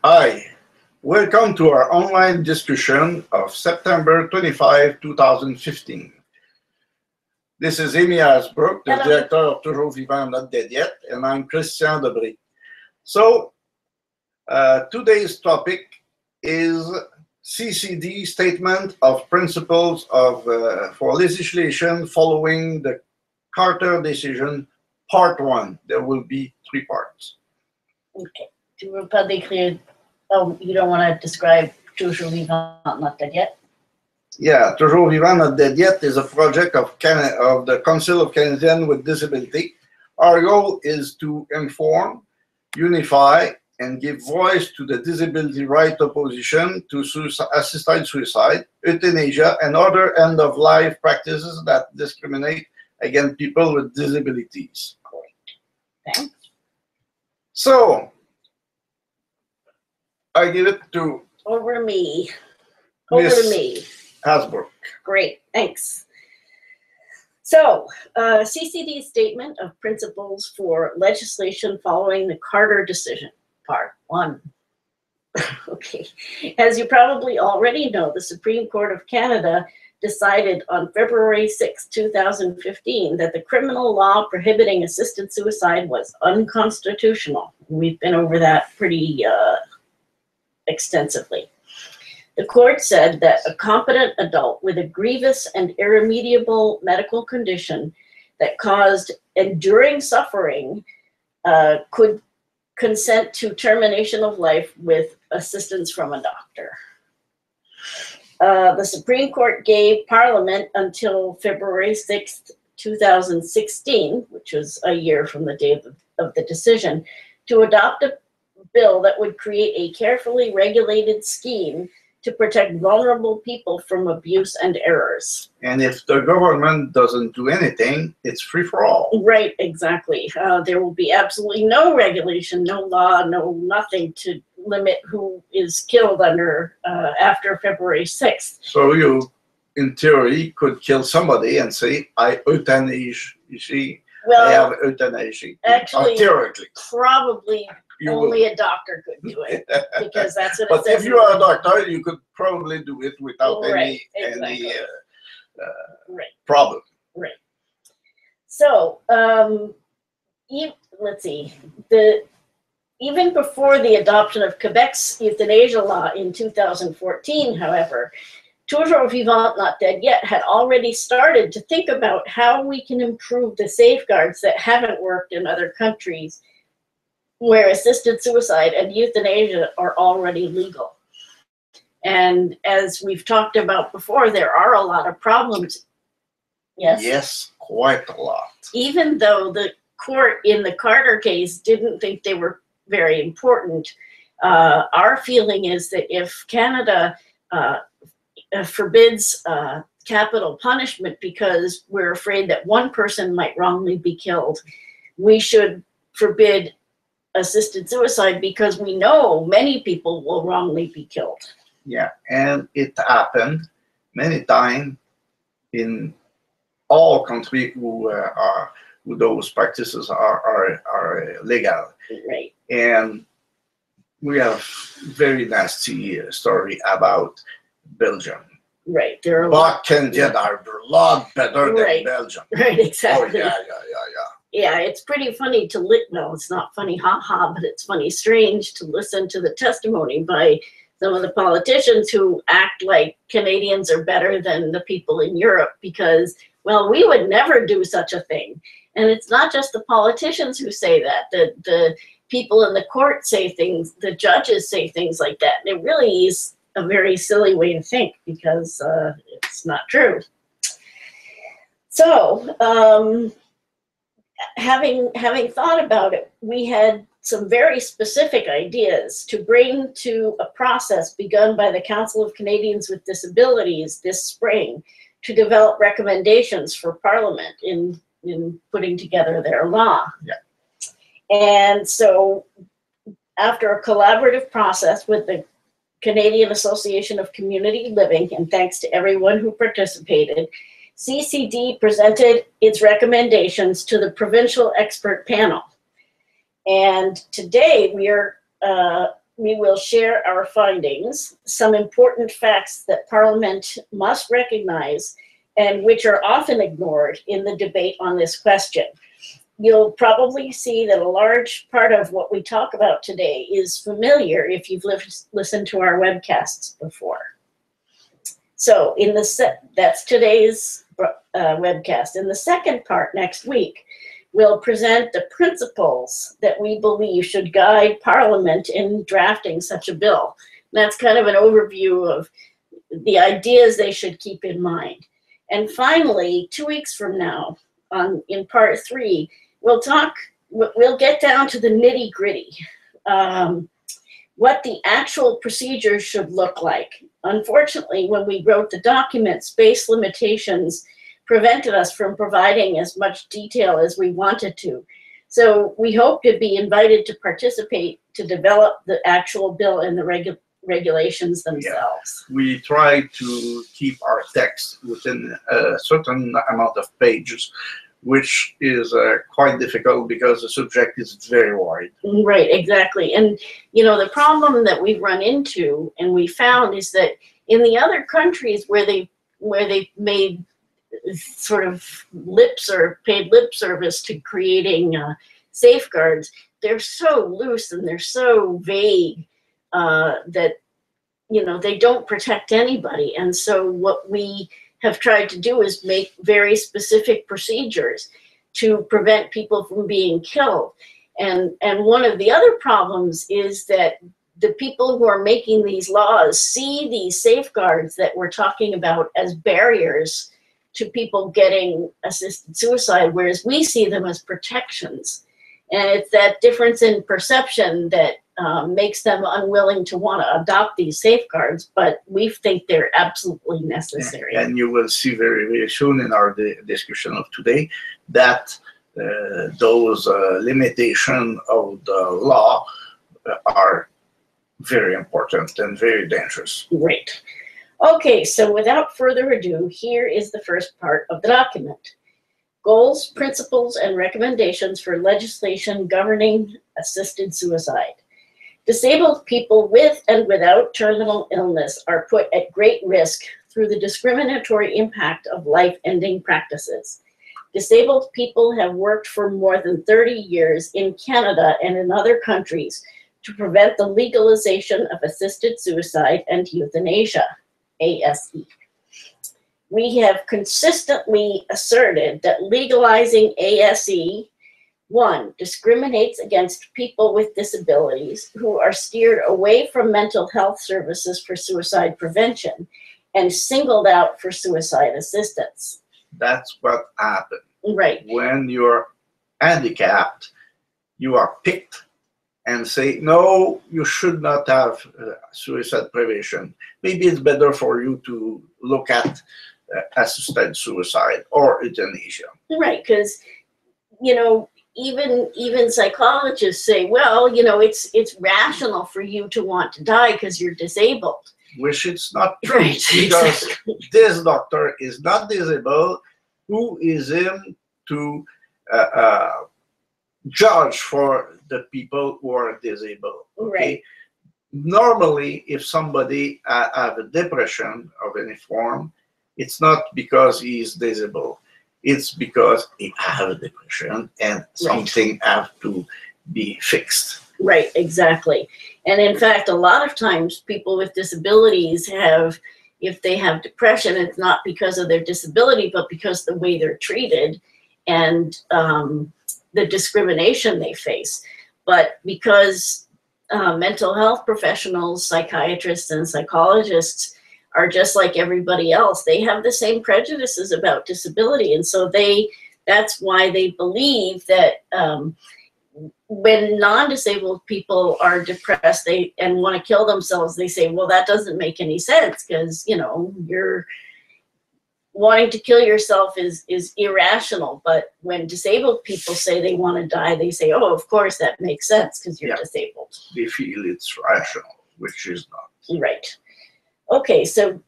Hi, welcome to our online discussion of September 25, 2015. This is Amy Asbrook, the director of Toujours Vivant, Not Dead Yet, and I'm Christian Debré. So, today's topic is CCD Statement of Principles for Legislation Following the Carter Decision, Part 1. There will be 3 parts. Okay. Tu veux pas décrire? Oh, you don't want to describe Toujours Vivant, Not Dead Yet? Yeah, Toujours Vivant, Not Dead Yet is a project of the Council of Canadians with Disability. Our goal is to inform, unify, and give voice to the disability right opposition to assisted suicide, euthanasia, and other end-of-life practices that discriminate against people with disabilities. Great. Thanks. So, I give it to Over to me. Hasbrook. Great, thanks. So, CCD Statement of Principles for Legislation Following the Carter Decision, Part 1. Okay, as you probably already know, the Supreme Court of Canada decided on February 6, 2015 that the criminal law prohibiting assisted suicide was unconstitutional. We've been over that pretty extensively. The court said that a competent adult with a grievous and irremediable medical condition that caused enduring suffering could consent to termination of life with assistance from a doctor. The Supreme Court gave Parliament until February 6th, 2016, which was a year from the day of the decision, to adopt a bill that would create a carefully regulated scheme to protect vulnerable people from abuse and errors. And if the government doesn't do anything, it's free for all. Right, exactly. There will be absolutely no regulation, no law, no nothing to limit who is killed under after February 6th. So you, in theory, could kill somebody and say, I euthanasia. Well, I have euthanasia. Actually, theoretically. Probably only a doctor could do it, because that's what it says. But if you are a doctor, you could probably do it without any problem. Right. So, let's see. Even before the adoption of Quebec's euthanasia law in 2014, however, Toujours Vivant, Not Dead Yet had already started to think about how we can improve the safeguards that haven't worked in other countries where assisted suicide and euthanasia are already legal. And as we've talked about before, there are a lot of problems. Yes? Yes, quite a lot. Even though the court in the Carter case didn't think they were very important, our feeling is that if Canada forbids capital punishment because we're afraid that one person might wrongly be killed, we should forbid assisted suicide because we know many people will wrongly be killed. Yeah, and it happened many times in all countries who those practices are legal. Right. And we have very nasty story about Belgium. Right. There are but Canadians are a lot better than Belgium. Right, exactly. Oh, yeah. Yeah, it's pretty funny to no, it's not funny, haha, but it's funny, strange to listen to the testimony by some of the politicians who act like Canadians are better than the people in Europe because, well, we would never do such a thing. And it's not just the politicians who say that. The people in the court say things, the judges say things like that. And it really is a very silly way to think because it's not true. So, having thought about it, we had some very specific ideas to bring to a process begun by the Council of Canadians with Disabilities this spring to develop recommendations for Parliament in putting together their law. Yeah. And so after a collaborative process with the Canadian Association of Community Living, and thanks to everyone who participated, CCD presented its recommendations to the provincial expert panel. And today we are we will share our findings, some important facts that Parliament must recognize and which are often ignored in the debate on this question. You'll probably see that a large part of what we talk about today is familiar if you've listened to our webcasts before. So that's today's webcast. In the second part next week, we'll present the principles that we believe should guide Parliament in drafting such a bill. And that's kind of an overview of the ideas they should keep in mind. And finally, 2 weeks from now, in part 3, we'll get down to the nitty gritty, what the actual procedures should look like. Unfortunately, when we wrote the document, space limitations prevented us from providing as much detail as we wanted to. So we hope to be invited to participate to develop the actual bill and the regulations themselves. Yeah. We try to keep our text within a certain amount of pages, which is quite difficult because the subject is very wide. Right, exactly. And you know, the problem that we've run into and we found is that in the other countries where they've made sort of paid lip service to creating safeguards, they're so loose and they're so vague that, you know, they don't protect anybody. And so what we have tried to do is make very specific procedures to prevent people from being killed. And one of the other problems is that the people who are making these laws see these safeguards that we're talking about as barriers to people getting assisted suicide, whereas we see them as protections. And it's that difference in perception that makes them unwilling to want to adopt these safeguards, but we think they're absolutely necessary. And you will see very, very soon in our discussion of today that those limitations of the law are very important and very dangerous. Great. Okay, so without further ado, here is the first part of the document. Goals, principles, and recommendations for legislation governing assisted suicide. Disabled people with and without terminal illness are put at great risk through the discriminatory impact of life-ending practices. Disabled people have worked for more than 30 years in Canada and in other countries to prevent the legalization of assisted suicide and euthanasia, ASE. We have consistently asserted that legalizing ASE, 1, discriminates against people with disabilities who are steered away from mental health services for suicide prevention and singled out for suicide assistance. That's what happened. Right. When you're handicapped, you are picked and say, no, you should not have suicide prevention. Maybe it's better for you to look at assisted suicide or euthanasia. Right, because, you know, even psychologists say, well, you know, it's rational for you to want to die because you're disabled. Which it's not true, right, because this doctor is not disabled. Who is him to judge for the people who are disabled? Okay? Right. Normally, if somebody have a depression of any form, it's not because he is disabled. It's because he have a depression and something have to be fixed. Right, exactly. And in fact, a lot of times people with disabilities have, if they have depression, it's not because of their disability, but because the way they're treated and the discrimination they face. But because mental health professionals, psychiatrists and psychologists are just like everybody else, they have the same prejudices about disability. And so that's why they believe that when non-disabled people are depressed and want to kill themselves, they say, well, that doesn't make any sense because, you know, you're wanting to kill yourself is irrational. But when disabled people say they want to die, they say, oh, of course, that makes sense because you're disabled. They feel it's rational, which is not. Right. Okay, so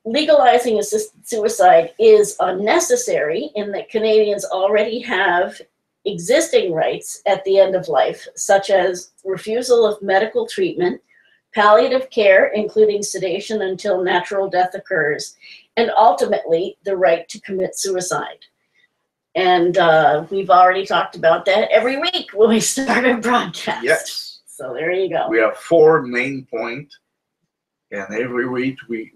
legalizing assisted suicide is unnecessary in that Canadians already have existing rights at the end of life, such as refusal of medical treatment, palliative care, including sedation until natural death occurs, and ultimately the right to commit suicide. And we've already talked about that every week when we start our broadcast. Yes. So there you go. We have 4 main points, and every week we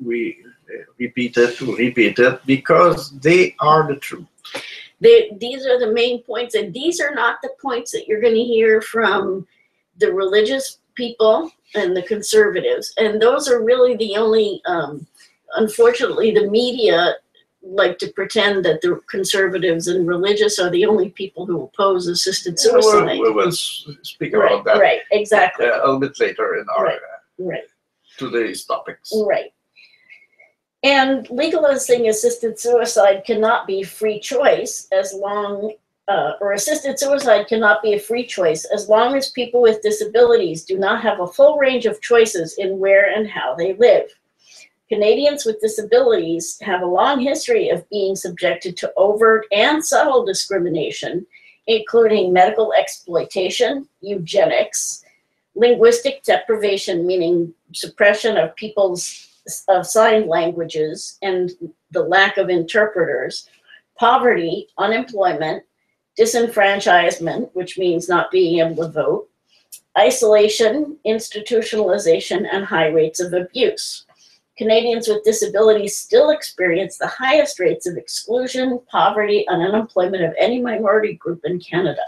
repeat it because they are the truth. These are the main points, and these are not the points that you're going to hear from the religious people and the conservatives. And those are really the only, unfortunately, the media like to pretend that the conservatives and religious are the only people who oppose assisted suicide. We will speak about that. Right, exactly. A little bit later in our right. today's topics. Right. And legalizing assisted suicide cannot be free choice as long, or assisted suicide cannot be a free choice as long as people with disabilities do not have a full range of choices in where and how they live. Canadians with disabilities have a long history of being subjected to overt and subtle discrimination, including medical exploitation, eugenics, linguistic deprivation, meaning suppression of people's sign languages and the lack of interpreters, poverty, unemployment, disenfranchisement, which means not being able to vote, isolation, institutionalization, and high rates of abuse. Canadians with disabilities still experience the highest rates of exclusion, poverty, and unemployment of any minority group in Canada.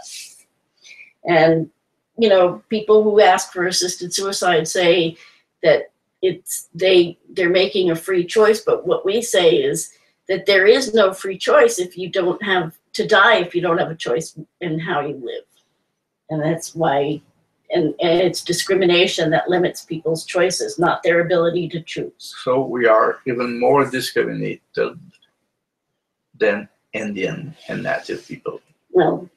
And, you know, people who ask for assisted suicide say that they're making a free choice, but what we say is that there is no free choice if you don't have to die, if you don't have a choice in how you live. And that's why, and it's discrimination that limits people's choices, not their ability to choose. So we are even more discriminated than Indian and Native people. Well,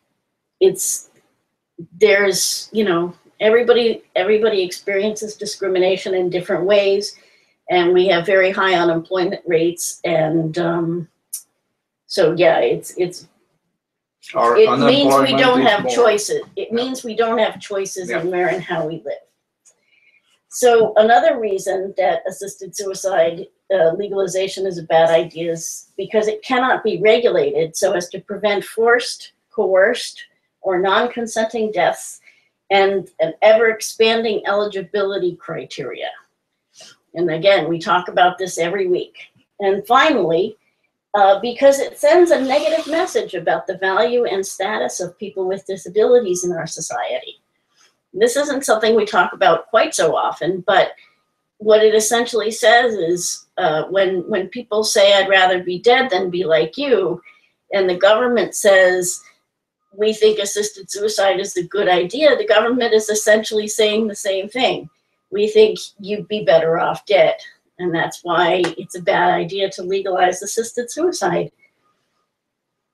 there's, you know, everybody experiences discrimination in different ways, and we have very high unemployment rates, and so yeah, it means we don't have choices. It means we don't have choices in where and how we live. So another reason that assisted suicide legalization is a bad idea is because it cannot be regulated so as to prevent forced, coerced, or non-consenting deaths and an ever-expanding eligibility criteria. And again, we talk about this every week. And finally, because it sends a negative message about the value and status of people with disabilities in our society. This isn't something we talk about quite so often, but what it essentially says is when people say, I'd rather be dead than be like you, and the government says, we think assisted suicide is a good idea, the government is essentially saying the same thing. We think you'd be better off dead. And that's why it's a bad idea to legalize assisted suicide.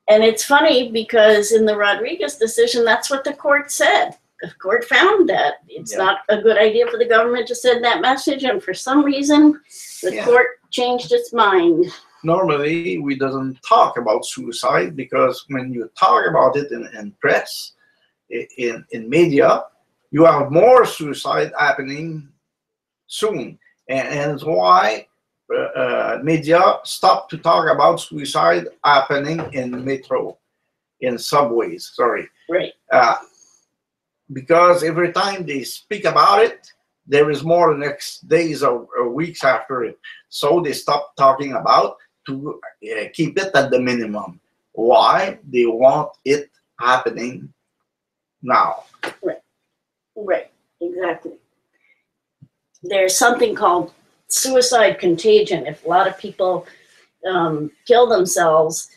And it's funny because in the Rodriguez decision, that's what the court said. The court found that it's not a good idea for the government to send that message. And for some reason, the court changed its mind. Normally, we doesn't talk about suicide because when you talk about it in press, in media, you have more suicide happening soon. And it's why media stopped to talk about suicide happening in metro, in subways, sorry. Right. Because every time they speak about it, there is more the next days or weeks after it. So they stopped talking about to keep it at the minimum. Why? They want it happening now. Right. Right. Exactly. There's something called suicide contagion. If a lot of people kill themselves,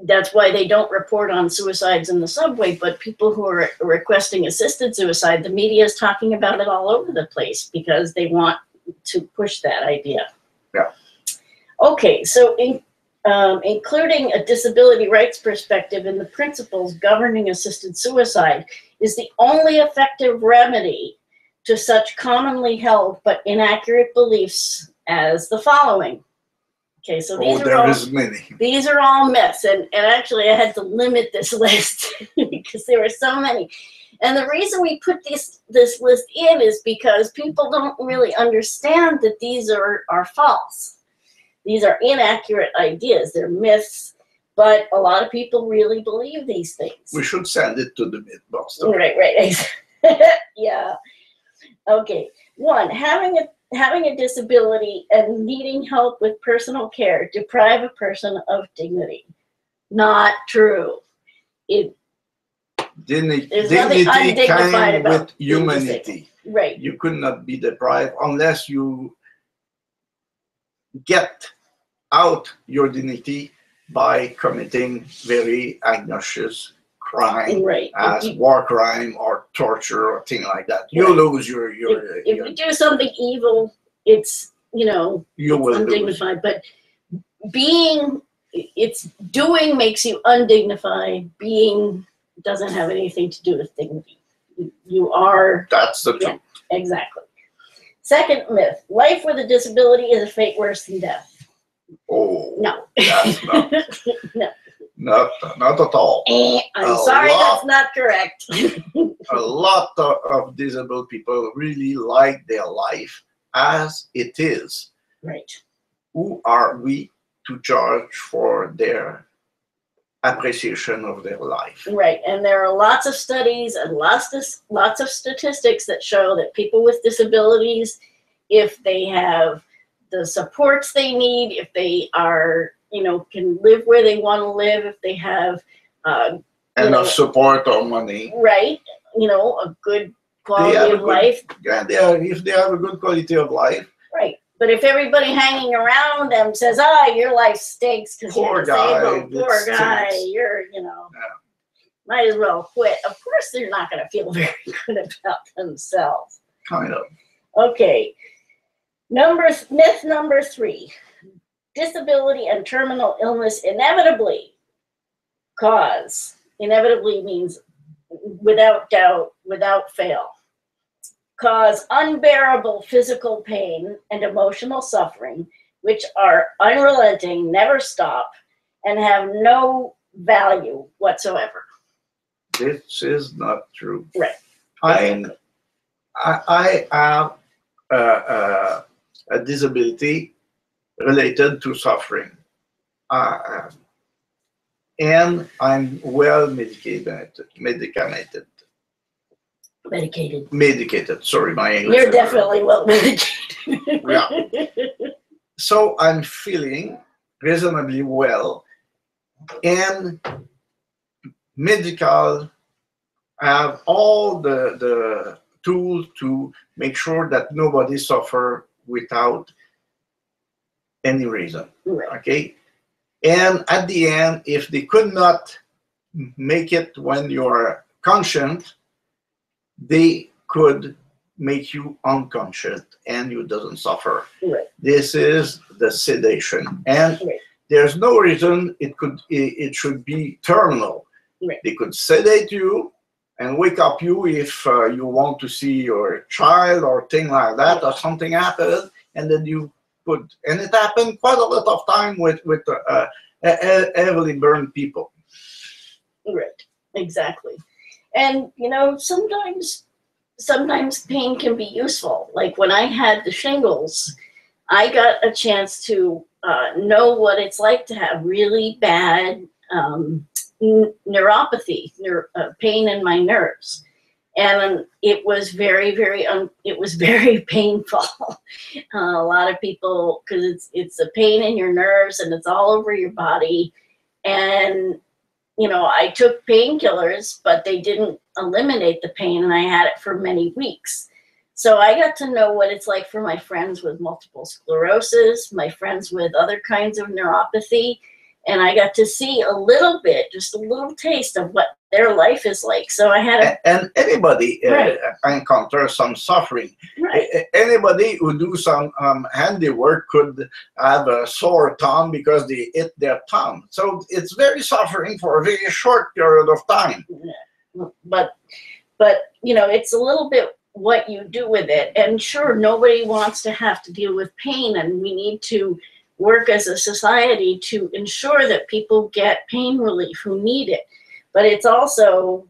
that's why they don't report on suicides in the subway, but people who are requesting assisted suicide, the media is talking about it all over the place because they want to push that idea. Yeah. Okay, so including a disability rights perspective in the principles governing assisted suicide is the only effective remedy to such commonly held but inaccurate beliefs as the following. Okay, so Oh, there is many. These are all myths, and actually I had to limit this list because there were so many. And the reason we put this list in is because people don't really understand that these are false. These are inaccurate ideas. They're myths, but a lot of people really believe these things. We should send it to the Mythbuster. Right. Yeah. Okay. 1, having a disability and needing help with personal care deprive a person of dignity. Not true. Dignity came with humanity. Right. You could not be deprived unless you get out your dignity by committing very obnoxious crime, right. as war crime or torture or thing like that. You lose your if you do something evil, it's you will undignified. But doing makes you undignified. Being doesn't have anything to do with dignity. You are. That's the truth. Exactly. Second myth: life with a disability is a fate worse than death. Oh no, that's not. No. Not at all. I'm sorry, that's not correct. A lot of disabled people really like their life as it is. Right. Who are we to judge for their appreciation of their life? Right, and there are lots of studies and lots of statistics that show that people with disabilities, if they have the supports they need, if they are, can live where they want to live, if they have enough support or money. Right, a good quality of life. Yeah, if they have a good quality of life. Right. But if everybody hanging around them says, your life stinks because you're disabled, poor guy, you're, might as well quit. Of course, they're not going to feel very good about themselves. Kind of. Okay. Myth number 3. Disability and terminal illness inevitably means without doubt, without fail, cause unbearable physical pain and emotional suffering, which are unrelenting, never stop, and have no value whatsoever. This is not true. Right. I have a disability related to suffering. And I'm well medicated. Sorry, my English. You're definitely well medicated. Yeah. So I'm feeling reasonably well, and medical have all the tools to make sure that nobody suffer without any reason. Right. Okay. And at the end, if they could not make it when you're conscient, they could make you unconscious and you doesn't suffer. Right. This is the sedation. And there's no reason it should be terminal. Right. They could sedate you and wake up you if you want to see your child or thing like that, or something happened, and then you put, and it happened quite a lot of time with heavily burned people. Right, exactly. And sometimes pain can be useful. Like when I had the shingles, I got a chance to know what it's like to have really bad neuropathy, pain in my nerves, and it was very, very painful. A lot of people, because it's a pain in your nerves and it's all over your body, and I took painkillers, but they didn't eliminate the pain, and I had it for many weeks. So I got to know what it's like for my friends with multiple sclerosis, my friends with other kinds of neuropathy, and I got to see a little bit, just a little taste of what their life is like. So I had and anybody encounter some suffering. Right. Anybody who do some handiwork could have a sore thumb because they hit their thumb. So it's very suffering for a very short period of time. Yeah. But it's a little bit what you do with it. And sure, nobody wants to have to deal with pain, and we need to work as a society to ensure that people get pain relief who need it. But it's also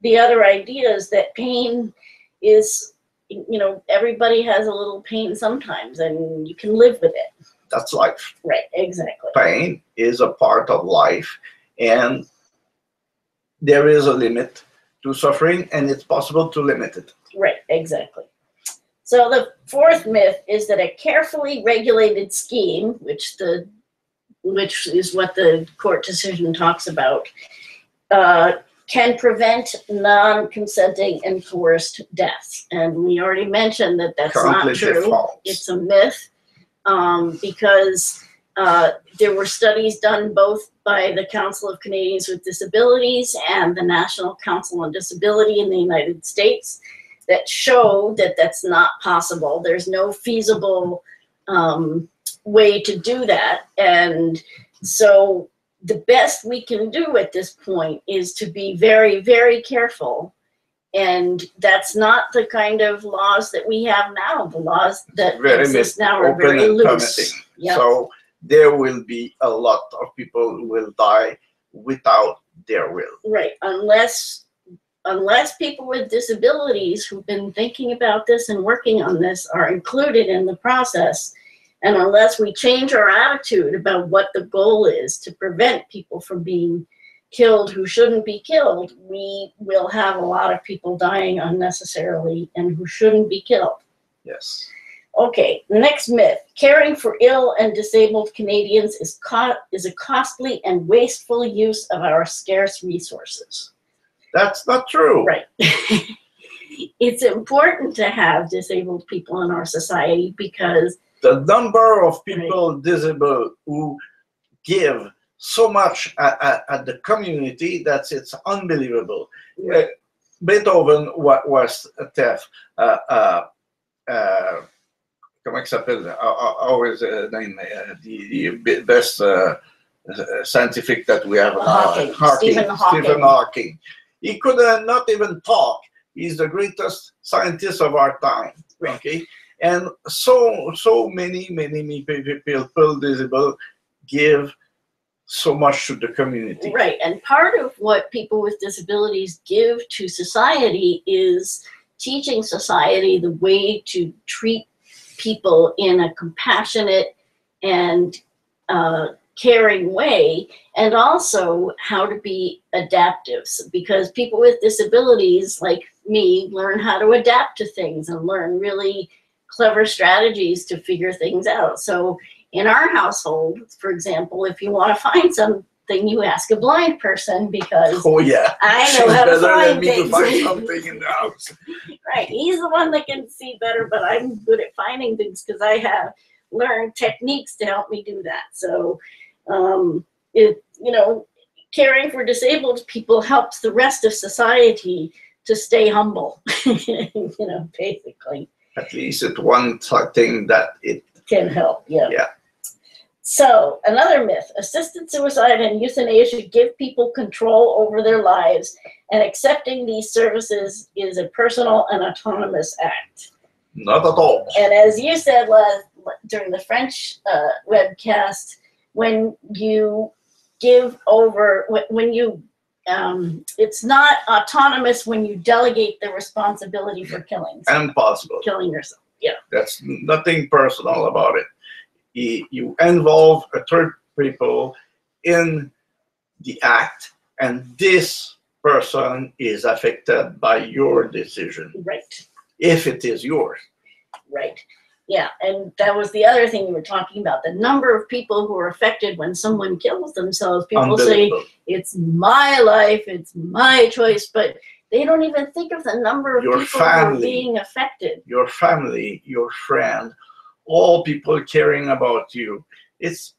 the other idea is that pain is, you know, everybody has a little pain sometimes and you can live with it. That's life. Right, exactly. Pain is a part of life, and there is a limit to suffering, and it's possible to limit it. Right, exactly. So the fourth myth is that a carefully regulated scheme, which is what the court decision talks about, can prevent non-consenting and coerced deaths. And we already mentioned that that's not true. False. It's a myth because there were studies done both by the Council of Canadians with Disabilities and the National Council on Disability in the United States that show that that's not possible. There's no feasible way to do that. And so the best we can do at this point is to be very, very careful. And that's not the kind of laws that we have now. The laws that exist now are very loose. Yep. So there will be a lot of people who will die without their will. Right, unless people with disabilities who've been thinking about this and working on this are included in the process, and unless we change our attitude about what the goal is to prevent people from being killed who shouldn't be killed, we will have a lot of people dying unnecessarily and who shouldn't be killed. Yes. Okay, the next myth. Caring for ill and disabled Canadians is a costly and wasteful use of our scarce resources. That's not true. Right. It's important to have disabled people in our society because the number of people disabled who give so much at the community, it's unbelievable. Right. Beethoven was a thief. Comment s'appelle? How is the name? The best scientific that we have. Stephen Hawking. Stephen Hawking. He could not even talk. He's the greatest scientist of our time. Right. Okay, and so many people disabled give so much to the community. Right, and part of what people with disabilities give to society is teaching society the way to treat people in a compassionate and caring way, and also how to be adaptive, because people with disabilities like me learn how to adapt to things and learn really clever strategies to figure things out. So in our household, for example, if you want to find something, you ask a blind person, because I know how to find things. To find something in the house. Right, he's the one that can see better, but I'm good at finding things because I have learned techniques to help me do that. So, caring for disabled people helps the rest of society to stay humble. Basically. At least it's one thing that it can help. Yeah. Yeah. So another myth: assisted suicide and euthanasia give people control over their lives, and accepting these services is a personal and autonomous act. Not at all. And as you said during the French webcast, when you give over, it's not autonomous when you delegate the responsibility for killing. Impossible. Killing yourself. Yeah. That's nothing personal about it. You involve a third people in the act, and this person is affected by your decision. Right. If it is yours. Right. Yeah, and that was the other thing we were talking about. The number of people who are affected when someone kills themselves. People say, it's my life, it's my choice, but they don't even think of the number of people who are being affected. Your family, your friend, all people caring about you. It's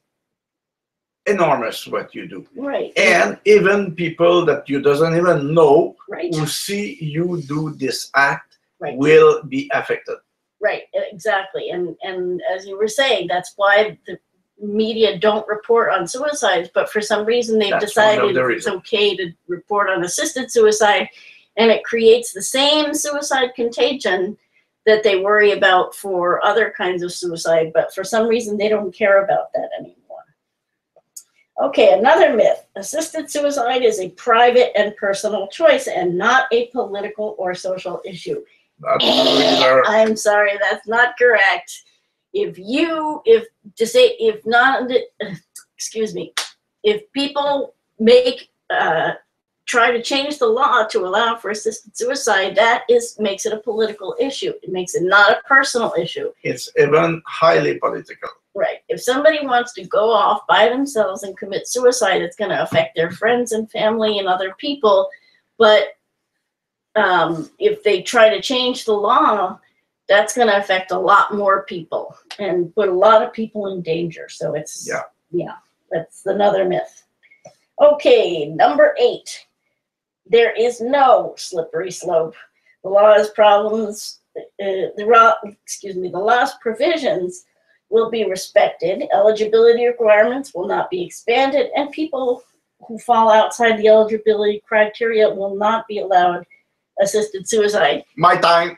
enormous what you do. Right. And even people that you doesn't even know, right, who see you do this act, right, will be affected. Right, exactly. And as you were saying, that's why the media don't report on suicides, but for some reason they've decided it's okay to report on assisted suicide, and it creates the same suicide contagion that they worry about for other kinds of suicide, but for some reason they don't care about that anymore. Okay, another myth. Assisted suicide is a private and personal choice and not a political or social issue. I'm sorry, that's not correct. If people try to change the law to allow for assisted suicide, that makes it a political issue. It makes it not a personal issue. It's even highly political. Right. If somebody wants to go off by themselves and commit suicide, it's going to affect their friends and family and other people. But if they try to change the law, that's going to affect a lot more people and put a lot of people in danger. So it's, yeah, that's another myth. Okay, number 8. There is no slippery slope. The law's provisions will be respected, eligibility requirements will not be expanded, and people who fall outside the eligibility criteria will not be allowed assisted suicide. My time.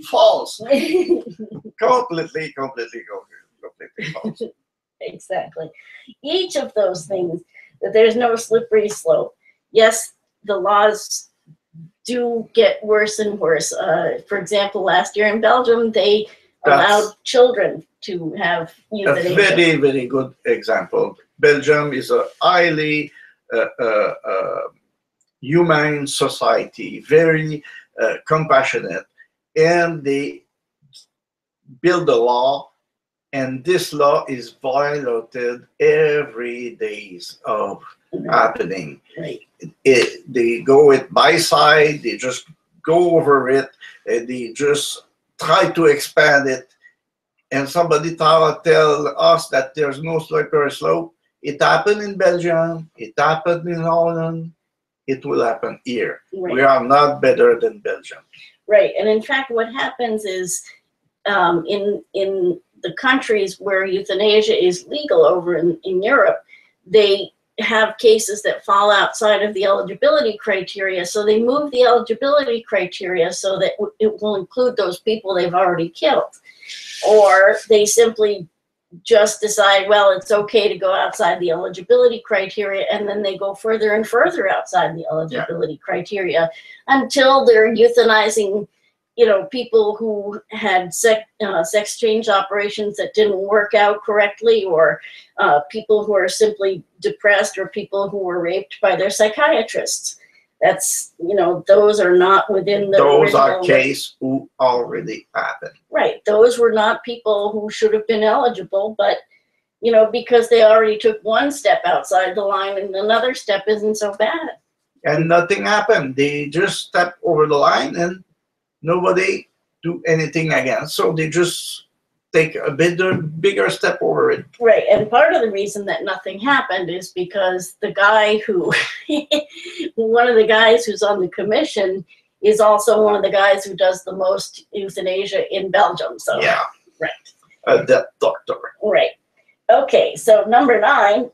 False. Completely false. Exactly. Each of those things, that there's no slippery slope. Yes, the laws do get worse and worse. For example, last year in Belgium, they allowed children to have euthanasia. A very, very good example. Belgium is a highly humane society, very compassionate, and they build a law, and this law is violated every day of happening. Right. They go it by side, they just go over it, and they just try to expand it, and somebody tell us that there's no slippery slope. It happened in Belgium, it happened in Holland, it will happen here. Right. We are not better than Belgium. Right, and in fact what happens is in the countries where euthanasia is legal over in Europe, they have cases that fall outside of the eligibility criteria, so they move the eligibility criteria so that it will include those people they've already killed. Or they simply just decide, well, it's okay to go outside the eligibility criteria, and then they go further and further outside the eligibility criteria until they're euthanizing, people who had sex change operations that didn't work out correctly, or people who are simply depressed, or people who were raped by their psychiatrists. That's, those are not within the Those are cases who already happened. Right. Those were not people who should have been eligible, but, because they already took one step outside the line and another step isn't so bad. And nothing happened. They just stepped over the line and nobody do anything again. So they just take a bigger step over it. Right, and part of the reason that nothing happened is because the guy who, one of the guys who's on the commission is also one of the guys who does the most euthanasia in Belgium. So yeah, right. That doctor. Right. Okay, so number 9.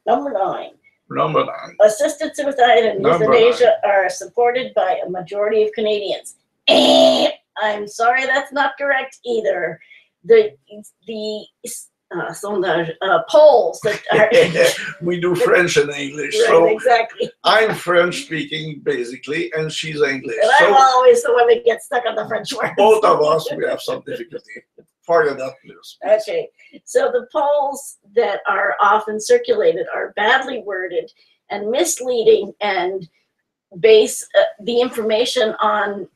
Assisted suicide and euthanasia are supported by a majority of Canadians. I'm sorry, that's not correct either. The polls that are we do French and English, right, so exactly. I'm French speaking basically, and she's English. And so I'm always the one that gets stuck on the French words. Both of us, we have some difficulty. Forget that, please. Okay, so the polls that are often circulated are badly worded and misleading, and base the information on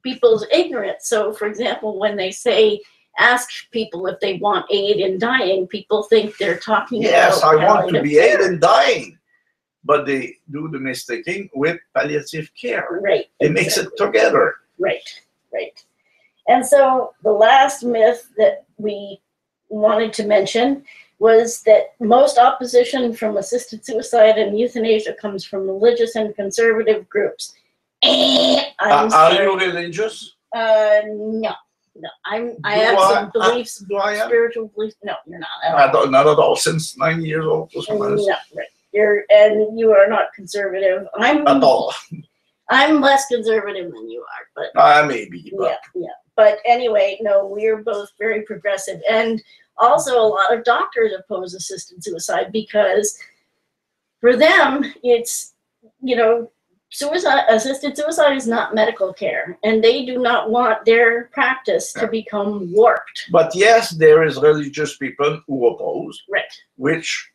people's ignorance. So, for example, when they say, ask people if they want aid in dying, people think they're talking about yes, I want to be aid in dying, but they do the mistaking with palliative care. Right. It makes it together. Right, right. And so the last myth that we wanted to mention was that most opposition from assisted suicide and euthanasia comes from religious and conservative groups. Are you religious? No. I have some beliefs, spiritual beliefs. No, you're not. Not at all. Since 9 years old. No, right. You are not conservative. At all. I'm less conservative than you are, but maybe. But. Yeah. But anyway, no, we're both very progressive, and also a lot of doctors oppose assisted suicide because for them it's, you know, assisted suicide is not medical care, and they do not want their practice to become warped. But yes, there is religious people who oppose, right? Which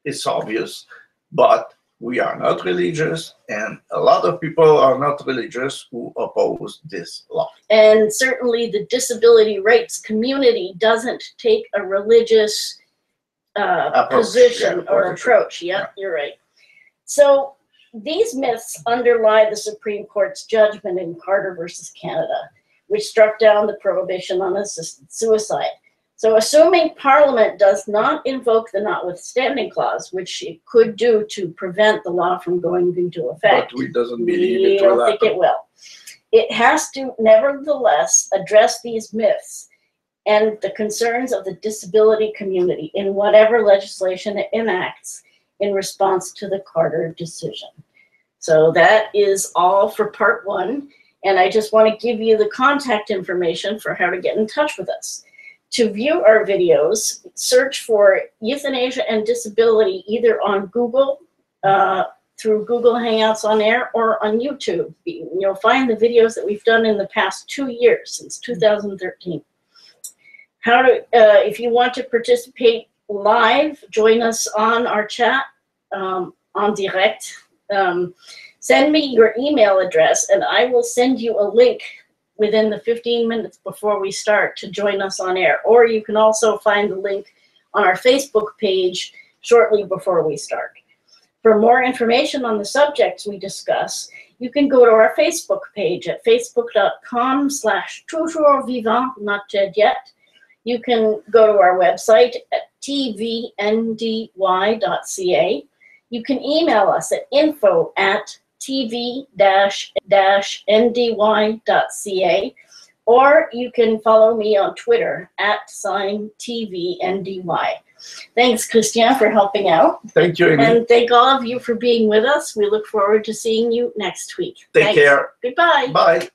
is obvious, but we are not religious, and a lot of people are not religious who oppose this law. And certainly the disability rights community doesn't take a religious position or approach. Yeah, you're right. So these myths underlie the Supreme Court's judgment in Carter versus Canada, which struck down the prohibition on assisted suicide. So assuming Parliament does not invoke the notwithstanding clause, which it could do to prevent the law from going into effect, but we doesn't believe it will don't think it will. It has to nevertheless address these myths and the concerns of the disability community in whatever legislation it enacts in response to the Carter decision. So that is all for part one. And I just want to give you the contact information for how to get in touch with us. To view our videos, search for Euthanasia and Disability either on Google, through Google Hangouts on Air, or on YouTube. You'll find the videos that we've done in the past 2 years, since 2013. If you want to participate live, join us on our chat, en direct. Send me your email address, and I will send you a link within the 15 minutes before we start to join us on air. Or you can also find the link on our Facebook page shortly before we start. For more information on the subjects we discuss, you can go to our Facebook page at facebook.com/toujourdsvivant, not dead yet. You can go to our website at tvndy.ca. You can email us at info@tv-ndy.ca, or you can follow me on Twitter @TVNDY. Thanks, Christian, for helping out. Thank you, Amy. And thank all of you for being with us. We look forward to seeing you next week. Take care. Goodbye. Bye.